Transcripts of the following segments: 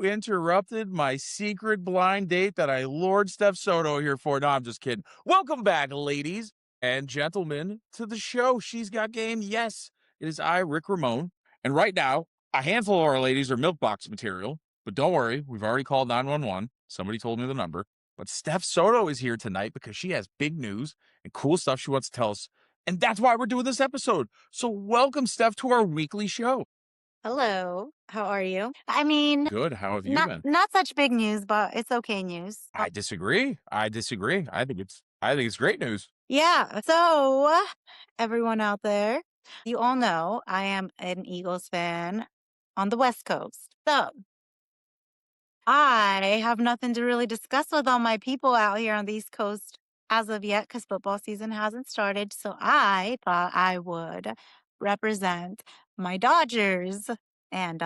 you interrupted my secret blind date that I lured Steph Soto here for. No, I'm just kidding. Welcome back, ladies and gentlemen, to the show. She's got game. Yes, it is I, Rick Ramone. And right now, a handful of our ladies are milk box material. But don't worry, we've already called 911. Somebody told me the number. But Steph Soto is here tonight because she has big news and cool stuff she wants to tell us. And that's why we're doing this episode. So welcome, Steph, to our weekly show. Hello, how are you? I mean, Good. How have you not been? not such big news, but it's okay news. I disagree. I disagree. I think it's great news. Yeah, so everyone out there, you all know I am an Eagles fan on the West Coast. So I have nothing to really discuss with all my people out here on the East Coast as of yet because football season hasn't started. So I thought I would represent my Dodgers. And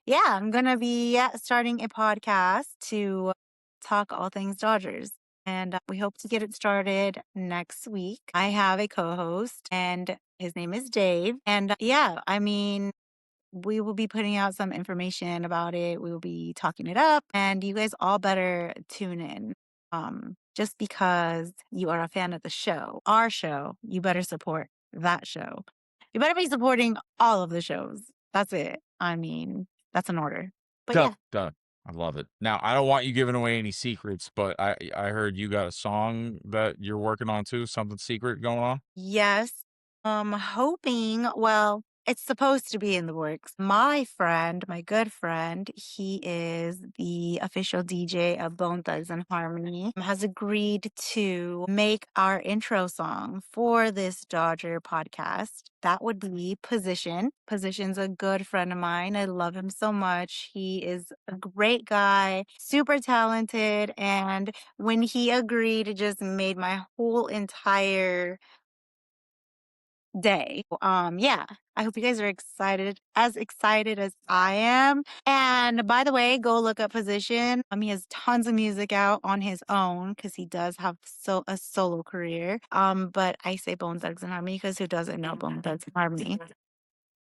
yeah, I'm going to be starting a podcast to talk all things Dodgers. And we hope to get it started next week. I have a co host, and his name is Dave. And yeah, I mean, we will be putting out some information about it. We will be talking it up, and you guys all better tune in. Just because you are a fan of the show, our show, you better support that show. You better be supporting all of the shows. That's it. I mean, that's an order. But Done. yeah, Done. I love it. Now, I don't want you giving away any secrets, but I heard you got a song that you're working on too, something secret going on. yes. Hoping, well, it's supposed to be in the works. My friend, my good friend, he is the official DJ of Bone Thugs and Harmony, has agreed to make our intro song for this Dodger podcast. That would be Position. Position's a good friend of mine. I love him so much. He is a great guy, super talented, and when he agreed, it just made my whole entire day. Yeah, I hope you guys are as excited as I am. And by the way, go look up Position. He has tons of music out on his own because he does have a solo career. But I say Bone Thugs and Harmony because who doesn't know Bone Thugs and Harmony?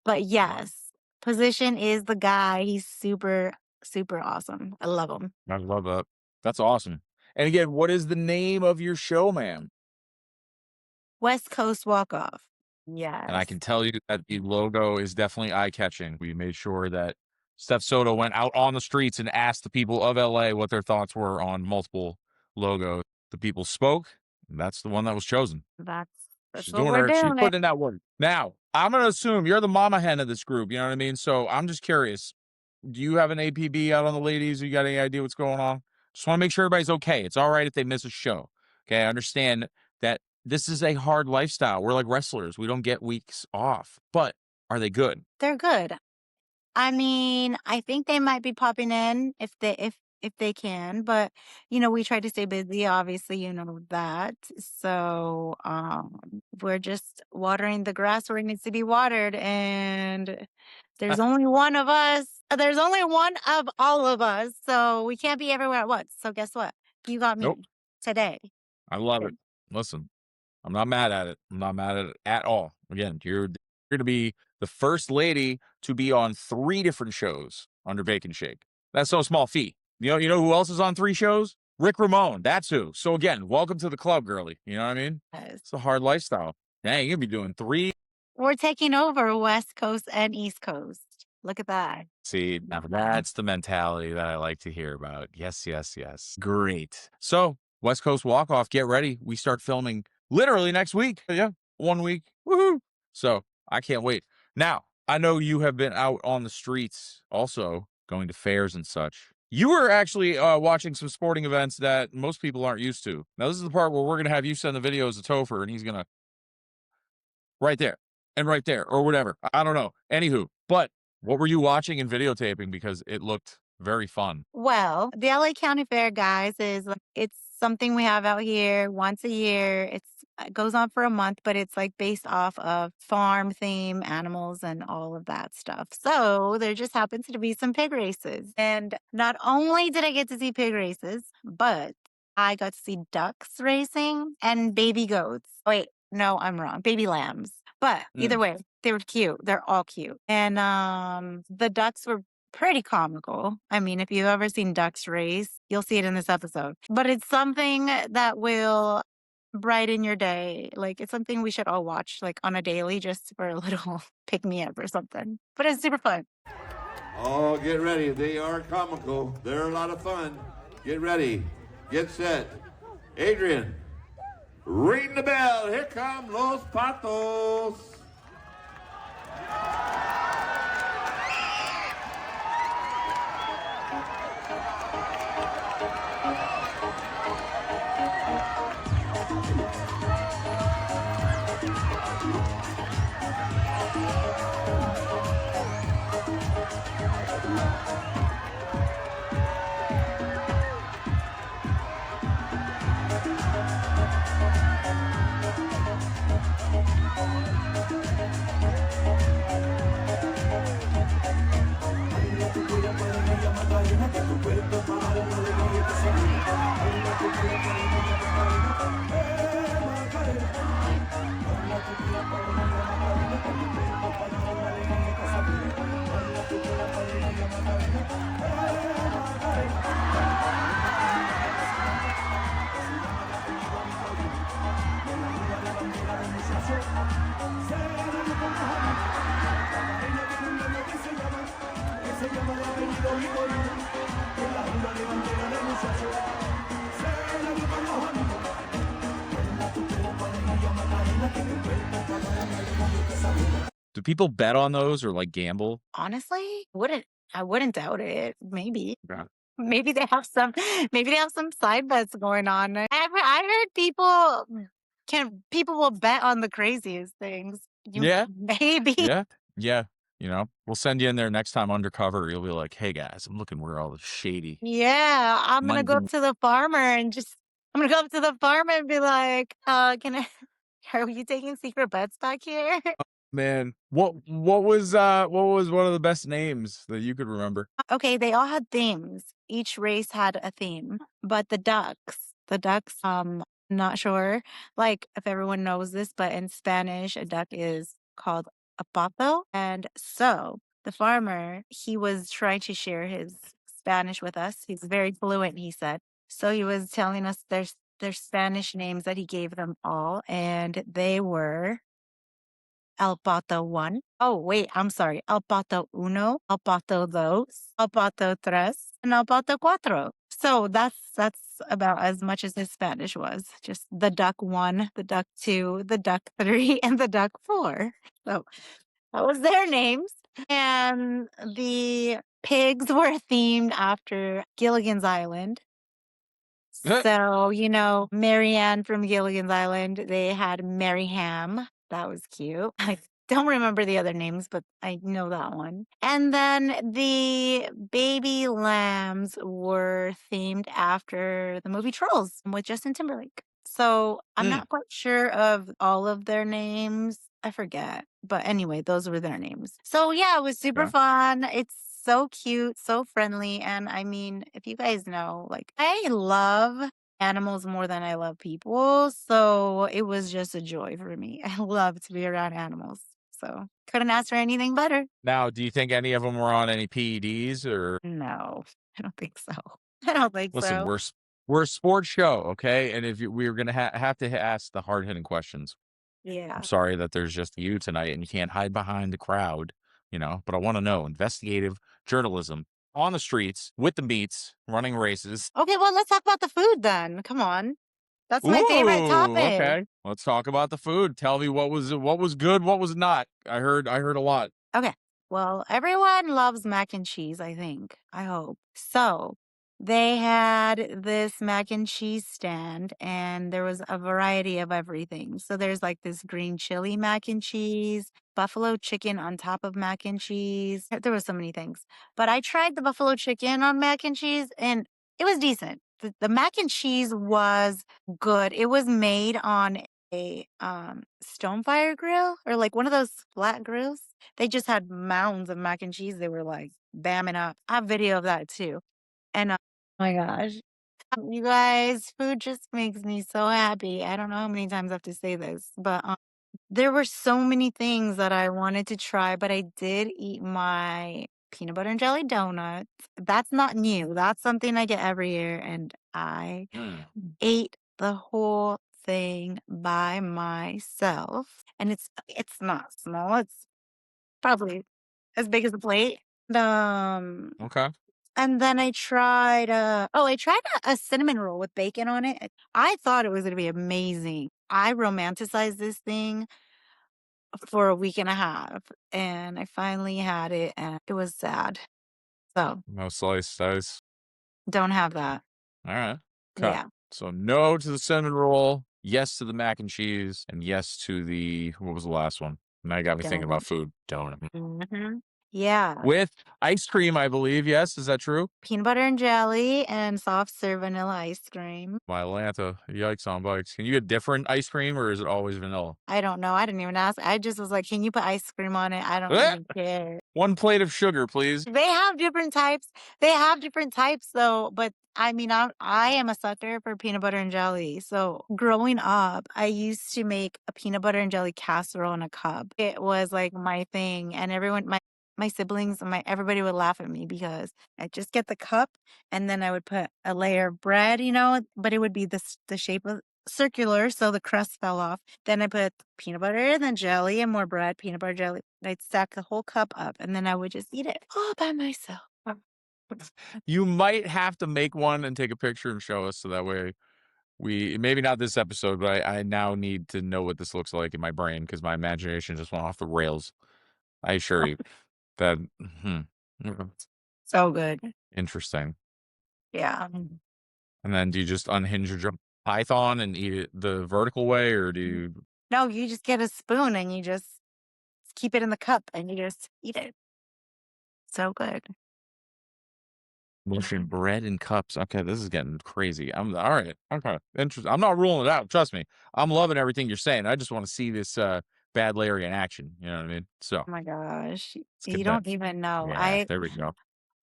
But yes, Position is the guy. He's super, super awesome. I love him. I love that. That's awesome. And again, what is the name of your show, ma'am? West Coast Walk Off. And I Yes. can tell you that the logo is definitely eye-catching. We made sure that Steph Soto went out on the streets and asked the people of LA what their thoughts were on multiple logos. The people spoke, and that's the one that was chosen. That's She's what doing we're she's doing. putting in that work. Now, I'm gonna assume you're the mama hen of this group, you know what I mean? So I'm just curious. Do you have an APB out on the ladies? You got any idea what's going on? Just want to make sure everybody's okay. It's all right if they miss a show. Okay. I understand that this is a hard lifestyle. We're like wrestlers. We don't get weeks off. But are they good? They're good. I mean, I think they might be popping in if they can, but we try to stay busy, obviously, you know that. So, we're just watering the grass where it needs to be watered, and there's only one of us. There's only one of all of us, so we can't be everywhere at once. So guess what? You got Nope. me today. I love it. Listen, I'm not mad at it. I'm not mad at it at all. Again, you're going to be the first lady to be on 3 different shows under Bake and Shake. That's no small feat. You know who else is on 3 shows? Rick Ramone. That's who. So again, welcome to the club, girly. You know what I mean? Yes. It's a hard lifestyle. Dang, you're gonna be doing 3. We're taking over West Coast and East Coast. Look at that. See, now that's the mentality that I like to hear about. Yes, yes, yes. Great. So, West Coast Walk Off, get ready. We start filming literally next week. Yeah, 1 week. Woohoo. So, I can't wait. Now, I know you have been out on the streets also, going to fairs and such. You were actually watching some sporting events that most people aren't used to. Now, this is the part where we're going to have you send the videos to Topher, and he's going to right there and right there or whatever. I don't know. Anywho, but what were you watching and videotaping? Because it looked very fun. Well, the LA County Fair, guys, it's something we have out here once a year. It goes on for a month, but it's like based off of farm theme animals and all of that stuff. So there just happens to be some pig races. And not only did I get to see pig races, but I got to see ducks racing and baby goats. Wait, no, I'm wrong. Baby lambs. But either way, they were cute. They're all cute. And the ducks were pretty comical. I mean, if you've ever seen ducks race, you'll see it in this episode. But it's something that will brighten your day. Like, it's something we should all watch, like, on a daily just for a little pick-me-up or something. But it's super fun. Oh, get ready. They are comical. They're a lot of fun. Get ready. Get set. Adrian, ring the bell. Here come Los Patos. Do people bet on those or like gamble? Honestly, I wouldn't doubt it. Maybe. Yeah. Maybe they have some maybe they have some side bets going on. I heard people will bet on the craziest things. You Yeah. maybe. Yeah. Yeah. You know, we'll send you in there next time undercover. You'll be like, hey guys, I'm looking where all the shady Yeah, money. I'm gonna go up to the farmer and be like, can I are you taking secret bets back here? Man, what was one of the best names that you could remember? Okay, they all had themes. Each race had a theme, but the ducks, not sure, like, if everyone knows this, but in Spanish, a duck is called a pato, and so the farmer, he was trying to share his Spanish with us. He's very fluent, he said. So he was telling us their Spanish names that he gave them all, and they were El Pato 1. Oh, wait, I'm sorry. El Pato Uno, El Pato Dos, El Pato Tres, and El Pato Cuatro. So that's about as much as his Spanish was. Just the duck 1, the duck 2, the duck 3, and the duck 4. So that was their names. And the pigs were themed after Gilligan's Island. So, Marianne from Gilligan's Island, they had Mary Ham. That was cute. I don't remember the other names, but I know that one. And then the baby lambs were themed after the movie Trolls with Justin Timberlake. So I'm Mm, not quite sure of all of their names. I forget. But anyway, those were their names. So yeah, it was super okay. fun. It's so cute, so friendly. And I mean, if you guys know, like, I love animals more than I love people. So it was just a joy for me. I love to be around animals. So couldn't ask for anything better. Now, do you think any of them were on any PEDs or No, I don't think so. I don't think listen, so. we're a sports show, okay? And if we're gonna have to ask the hard hitting questions. I'm Yeah. sorry that there's just you tonight and you can't hide behind the crowd, but I want to know investigative journalism on the streets with the meets, running races. Okay, well, let's talk about the food then. Come on. That's my favorite Ooh, topic. okay. Let's talk about the food. Tell me what was good, what was not. I heard a lot. Okay. Well, everyone loves mac and cheese, I think. I hope. So they had this mac and cheese stand, and there was a variety of everything. So there's like this green chili mac and cheese, buffalo chicken on top of mac and cheese. There were so many things. But I tried the buffalo chicken on mac and cheese, and it was decent. The mac and cheese was good. It was made on a stone fire grill or like one of those flat grills. They just had mounds of mac and cheese they were, like, bamming up. I have video of that too, and, oh my gosh. You guys, food just makes me so happy. I don't know how many times I have to say this, but, there were so many things that I wanted to try, but I did eat my peanut butter and jelly donuts. That's not new. That's something I get every year, and I ate the whole thing by myself. And it's not small. It's probably as big as a plate. Okay. And then I tried I tried a cinnamon roll with bacon on it. I thought it was gonna be amazing. I romanticized this thing for a week and a half, and I finally had it, and it was sad. So, No sliced dice. don't have that. All right. Okay. Yeah, So no to the cinnamon roll, yes to the mac and cheese, and yes to the what was the last one? Now you got me thinking about donut. food. Donut. Mhm. Yeah, With ice cream, I believe. Yes, is that true? peanut butter and jelly and soft serve vanilla ice cream. My Atlanta, yikes on bikes. Can you get different ice cream or is it always vanilla? I don't know, I didn't even ask. I just was like, "Can you put ice cream on it?" I don't Eh! even care. One plate of sugar, please. They have different types. They have different types though, but I mean, I am a sucker for peanut butter and jelly. So growing up, I used to make a peanut butter and jelly casserole in a cup. It was like my thing, and everyone, my siblings, and my everybody would laugh at me because I just get the cup, and then I would put a layer of bread, but it would be the shape of circular, so the crust fell off. Then I put peanut butter and then jelly and more bread, peanut butter jelly. I'd stack the whole cup up and then I would just eat it all by myself. You might have to make one and take a picture and show us so that way we maybe not this episode, but I now need to know what this looks like in my brain because my imagination just went off the rails. I assure you that mm, So good. interesting. Yeah. And then do you just unhinge your python and eat it the vertical way, or do you No, you just get a spoon and you just keep it in the cup and you just eat it. So good. mushing bread in cups? Okay, this is getting crazy. I'm all right. Okay, interesting. I'm not ruling it out. Trust me. I'm loving everything you're saying. I just want to see this bad Larry in action. You know what I mean? So Oh my gosh. let's You get that. don't even know. Yeah, there we go.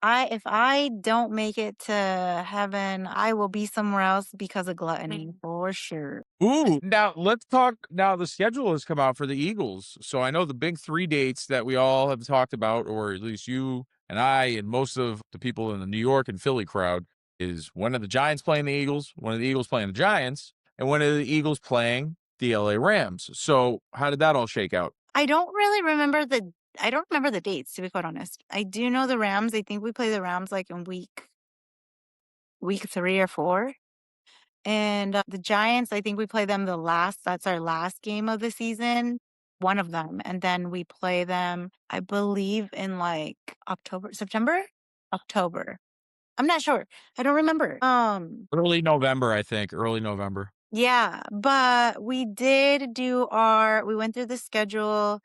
If I don't make it to heaven, I will be somewhere else because of gluttony for sure. Ooh, now let's talk. Now the schedule has come out for the Eagles, so I know the big 3 dates that we all have talked about, or at least you and I and most of the people in the New York and Philly crowd, is one of the Giants playing the Eagles, one of the Eagles playing the Giants, and one of the Eagles playing the LA Rams. So how did that all shake out? I don't really remember I don't remember the dates, to be quite honest. I do know the Rams. I think we play the Rams like in week 3 or 4. And the Giants, I think we play them that's our last game of the season, one of them. And then we play them, I believe, in like September? October. I'm not sure. I don't remember. Early November, I think. Early November. Yeah, but we went through the schedule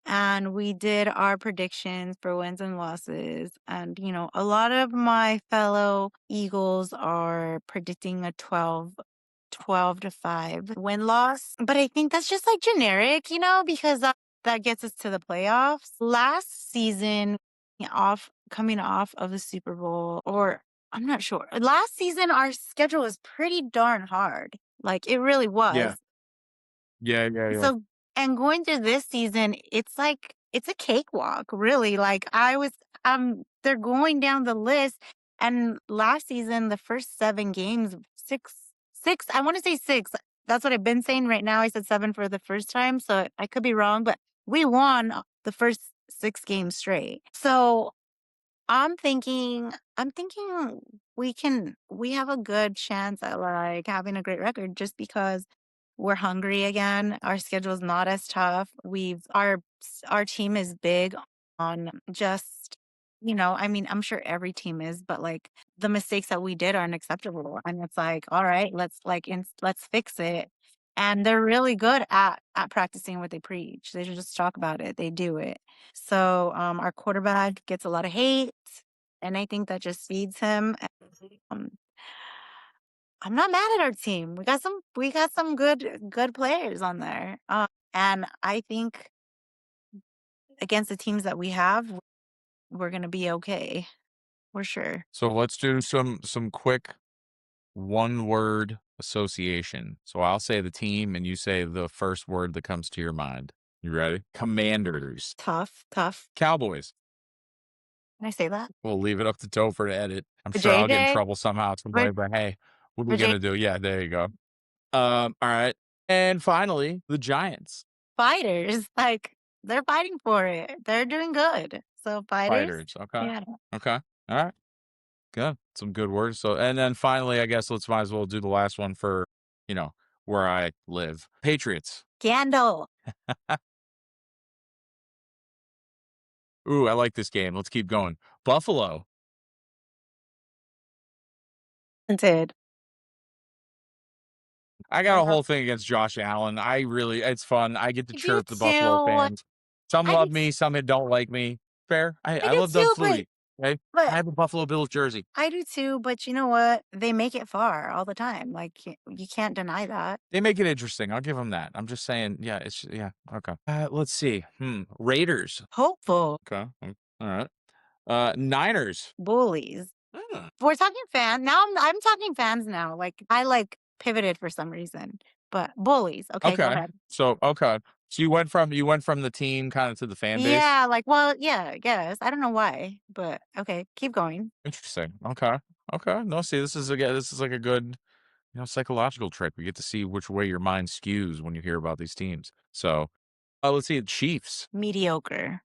and we did our predictions for wins and losses. And, a lot of my fellow Eagles are predicting a 12-5 win loss. But I think that's just like generic, because that gets us to the playoffs. Last season, coming off of the Super Bowl, or I'm not sure. Last season, our schedule was pretty darn hard. Like it really was. Yeah. So, and going through this season, it's like it's a cakewalk, really. Like they're going down the list. And last season, the first 7 games, six, I want to say 6. That's what I've been saying right now. I said 7 for the first time, so I could be wrong, but we won the first 6 games straight. So I'm thinking we have a good chance at like having a great record just because we're hungry again. Our schedule is not as tough. Our team is big on just, I mean, I'm sure every team is, but like the mistakes that we did are unacceptable. And it's like, all right, let's fix it. And they're really good at practicing what they preach. They just talk about it. They do it. So our quarterback gets a lot of hate, and I think that just feeds him. Um, I'm not mad at our team. We got some good players on there. And I think against the teams that we have, we're gonna be okay for sure. So let's do some quick one word association. So I'll say the team and you say the first word that comes to your mind. You ready? Commanders. Tough. Cowboys. Can I say that? We'll leave it up to Topher to edit. I'm But sure I'll get in JJ? trouble somehow, some way, But but hey, what are we but J gonna do? Yeah, there you go. All right. And finally, the Giants. fighters, like, they're fighting for it. They're doing good. So fighters? Fighters. Okay. Yeah. Okay. All right. Good. Some good words. So, and then finally, I guess let's might as well do the last one for, you know, where I live. Patriots. Scandal. Ooh, I like this game. Let's keep going. Buffalo. Talented. I got a Yeah. whole thing against Josh Allen. I really, it's fun. I get to I do chirp the Buffalo too. fans. Some I do love t me, some don't like me. Fair. I I do love Doug too, Flutie. Okay. I but have a Buffalo Bills jersey. I do too, but you know what? They make it far all the time. Like, you can't deny that. They make it interesting. I'll give them that. I'm just saying, yeah, yeah, okay. Let's see. Raiders. Hopeful. Okay. All right. Niners. Bullies. Hmm, We're talking fan now I'm talking fans now, like, I, like, pivoted for some reason, but bullies. Okay, go okay. ahead. So, okay. So you went from the team kind of to the fan base. Yeah, like, well, yeah, I guess. I don't know why, but okay, keep going. Interesting. Okay. Okay. No, see, this is like a good, psychological trick. We get to see which way your mind skews when you hear about these teams. So, let's see, the Chiefs, Mediocre.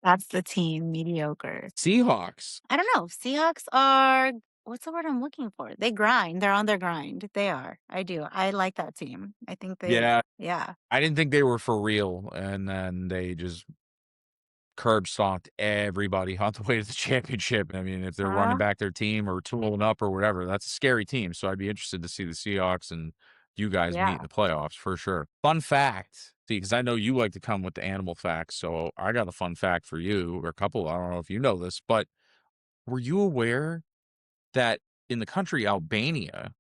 That's the team, mediocre. Seahawks. I don't know. Seahawks are what's the word I'm looking for? They grind. They're on their grind. They are. I do. I like that team. I think they Yeah, yeah. I didn't think they were for real, and then they just curb stomped everybody on the way to the championship. I mean, if they're running Huh? back their team or tooling up or whatever, that's a scary team. So I'd be interested to see the Seahawks and you guys meet in Yeah. the playoffs for sure. Fun fact. See, because I know you like to come with the animal facts. So I got a fun fact for you, or a couple. I don't know if you know this, but were you aware that in the country Albania,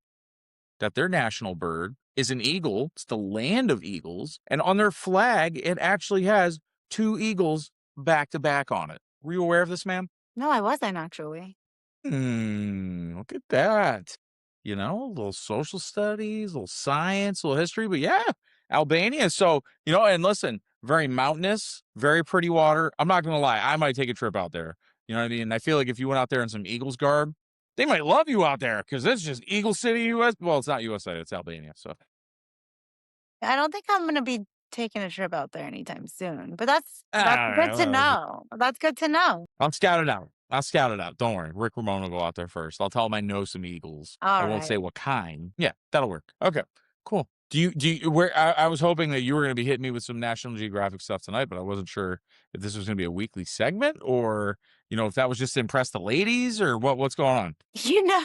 that their national bird is an eagle? It's the land of eagles. And on their flag, it actually has two eagles back to back on it. Were you aware of this, ma'am? No, I wasn't actually. Look at that. A little social studies, a little science, a little history, but yeah, Albania. So, and listen, very mountainous, very pretty water. I'm not going to lie. I might take a trip out there. You know what I mean? I feel like if you went out there in some Eagles garb, they might love you out there because it's just Eagle City, US. Well, it's not USA, it's Albania. So, I don't think I'm gonna be taking a trip out there anytime soon. But that's all good right, to well, know. That's good to know. I'll scout it out. I'll scout it out. Don't worry. Rick Ramone will go out there first. I'll tell him I know some Eagles. I All won't say right. what kind. Yeah, that'll work. Okay, cool. Where I was hoping that you were going to be hitting me with some National Geographic stuff tonight, but I wasn't sure if this was going to be a weekly segment or, if that was just to impress the ladies or what's going on. You know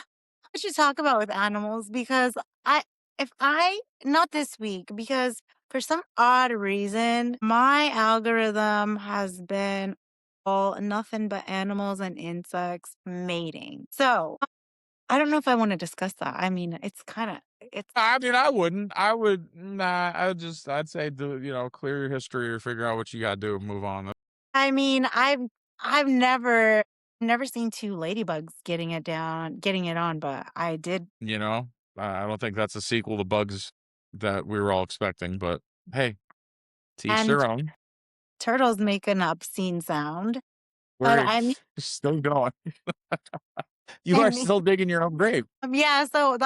what you talk about with animals because I if I not this week because for some odd reason my algorithm has been all nothing but animals and insects mating. So I don't know if I want to discuss that. I mean, it's I mean, I wouldn't. I would, nah, I'd say, clear your history or figure out what you got to do and move on. I mean, I've never seen two ladybugs getting it on, but I did. You know, I don't think that's a sequel to Bugs that we were all expecting, but hey, to each And their own. turtles make an obscene sound. But We're I mean, still going. You I are mean, still digging your own grave. yeah. So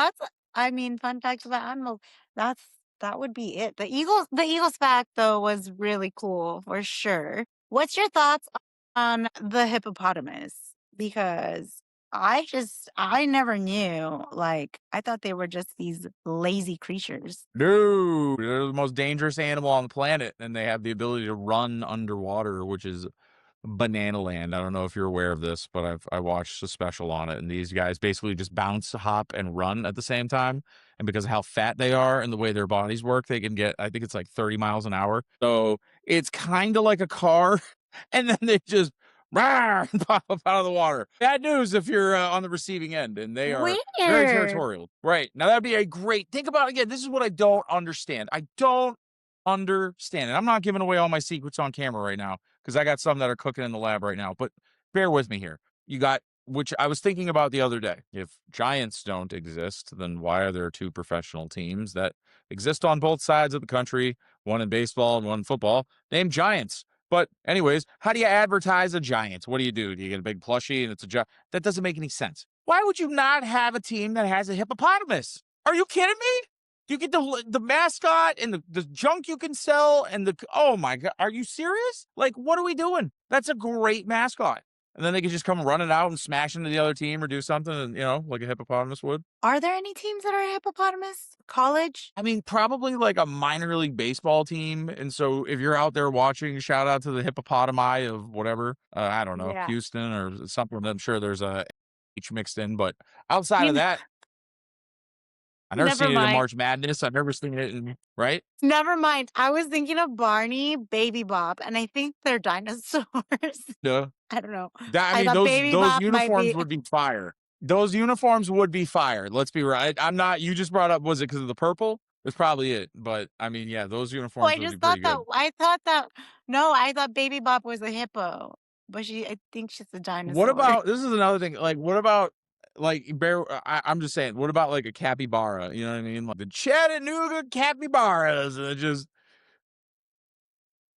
I mean, fun facts about animals. That's that would be it. The Eagles fact though was really cool for sure. What's your thoughts on the hippopotamus? Because I never knew. Like I thought they were just these lazy creatures. No, they're the most dangerous animal on the planet, and they have the ability to run underwater, which is banana land. I don't know if you're aware of this, but I watched a special on it, and these guys basically just bounce, hop, and run at the same time. And because of how fat they are and the way their bodies work, they can get, I think it's like 30 miles an hour. So it's kind of like a car, and then they just rawr, pop up out of the water. Bad news if you're on the receiving end, and they are very Weird. territorial. Right. Now that'd be a great think about it again. This is what I don't understand. I don't understand. And I'm not giving away all my secrets on camera right now because I got some that are cooking in the lab right now. But bear with me here. You got, which I was thinking about the other day. If Giants don't exist, then why are there two professional teams that exist on both sides of the country, one in baseball and one in football, named Giants? But anyways, how do you advertise a giant? What do? Do you get a big plushie and it's a giant? That doesn't make any sense. Why would you not have a team that has a hippopotamus? Are you kidding me? You get the mascot and the junk you can sell and oh my God, are you serious? Like, what are we doing? That's a great mascot. And then they could just come running out and smash into the other team or do something, and, like a hippopotamus would. Are there any teams that are hippopotamus? College? I mean, probably like a minor league baseball team. And so if you're out there watching, shout out to the hippopotami of whatever, I don't know, Yeah. Houston or something. I'm sure there's a H mixed in, but outside You of know- that, I've never Never seen it in mind. March Madness. I've never seen it in, right? Never mind. I was thinking of Barney, Baby Bop, and I think they're dinosaurs. No. I don't know. I mean, thought those Baby those Bop might uniforms be. would be fire. Those uniforms would be fire. Let's be right. I'm not. You just brought up. Was it because of the purple? That's probably it. But I mean, yeah, those Oh, uniforms I would be just thought pretty that. good. I thought that. No, I thought Baby Bop was a hippo, but I think she's a dinosaur. What about this? Is another thing. Like, what about like bear? I'm just saying. What about like a capybara? You know what I mean? Like the Chattanooga capybaras. Just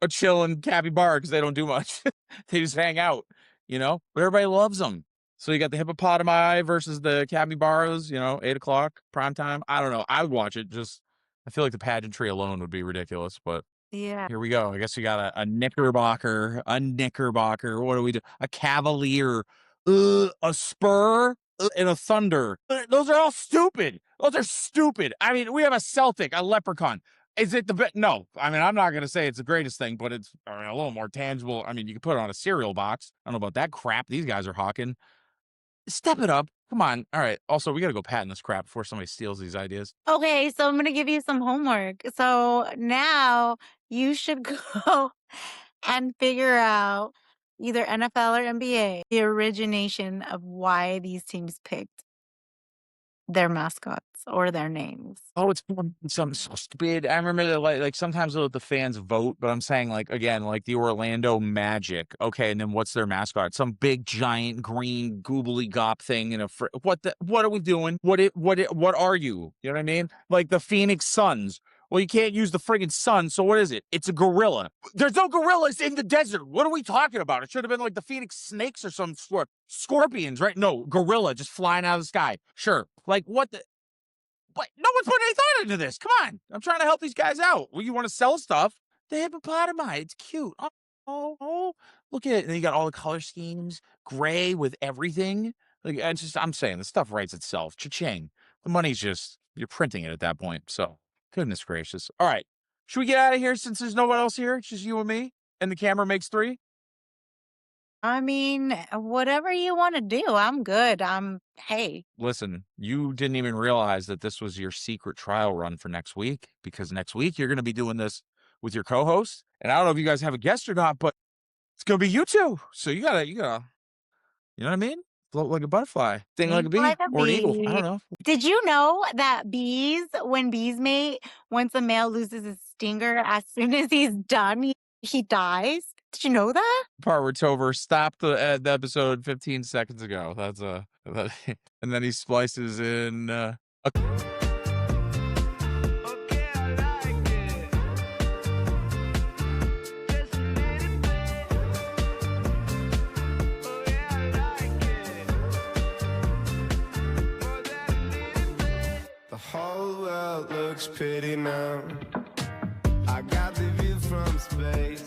a chilling capybara because they don't do much. They just hang out. But everybody loves them. So you got the hippopotami versus the capybaras, 8:00 prime time. I don't know. I would watch it. I feel like the pageantry alone would be ridiculous, but Yeah. here we go. I guess we got a knickerbocker, What do we do? A cavalier, a spur, and a thunder. Those are all stupid. Those are stupid. I mean, we have a Celtic, a leprechaun. Is it the best? No. I mean, I'm not going to say it's the greatest thing, but it's a little more tangible. I mean, you can put it on a cereal box. I don't know about that crap these guys are hawking. Step it up. Come on. All right. Also, we got to go patent this crap before somebody steals these ideas. Okay, so I'm going to give you some homework. So now you should go and figure out either NFL or NBA, the origination of why these teams picked their mascots or their names. Oh, it's something so stupid. I remember that like sometimes they'll let the fans vote, but I'm saying like again, like the Orlando Magic. Okay, and then what's their mascot? Some big giant green goobly gop thing in a what are we doing? What are you? You know what I mean? Like the Phoenix Suns. Well, you can't use the friggin' sun, so what is it? It's a gorilla. There's no gorillas in the desert. What are we talking about? It should have been like the Phoenix snakes or some sort. Scorpions, right? No, gorilla just flying out of the sky. Sure. Like what the... But no one's putting any thought into this. Come on. I'm trying to help these guys out. Well, you want to sell stuff? The hippopotami. It's cute. Oh, look at it. And then you got all the color schemes, gray with everything. Like, I'm saying the stuff writes itself. Cha-ching. The money's just, you're printing it at that point. So, goodness gracious. All right. Should we get out of here since there's no one else here? It's just you and me? And the camera makes 3? I mean, whatever you want to do, I'm good. Hey. Listen, you didn't even realize that this was your secret trial run for next week, because next week you're going to be doing this with your co-host. And I don't know if you guys have a guest or not, but it's going to be you two. So you gotta, you know what I mean? Float like a butterfly, sting like a bee, or an eagle. I don't know. Did you know that when bees mate, once a male loses his stinger, as soon as he's done, he dies? Did you know that? Part where Tover stopped the episode 15 seconds ago. That's and then he splices in a... The whole world looks pretty now. I got the view from space.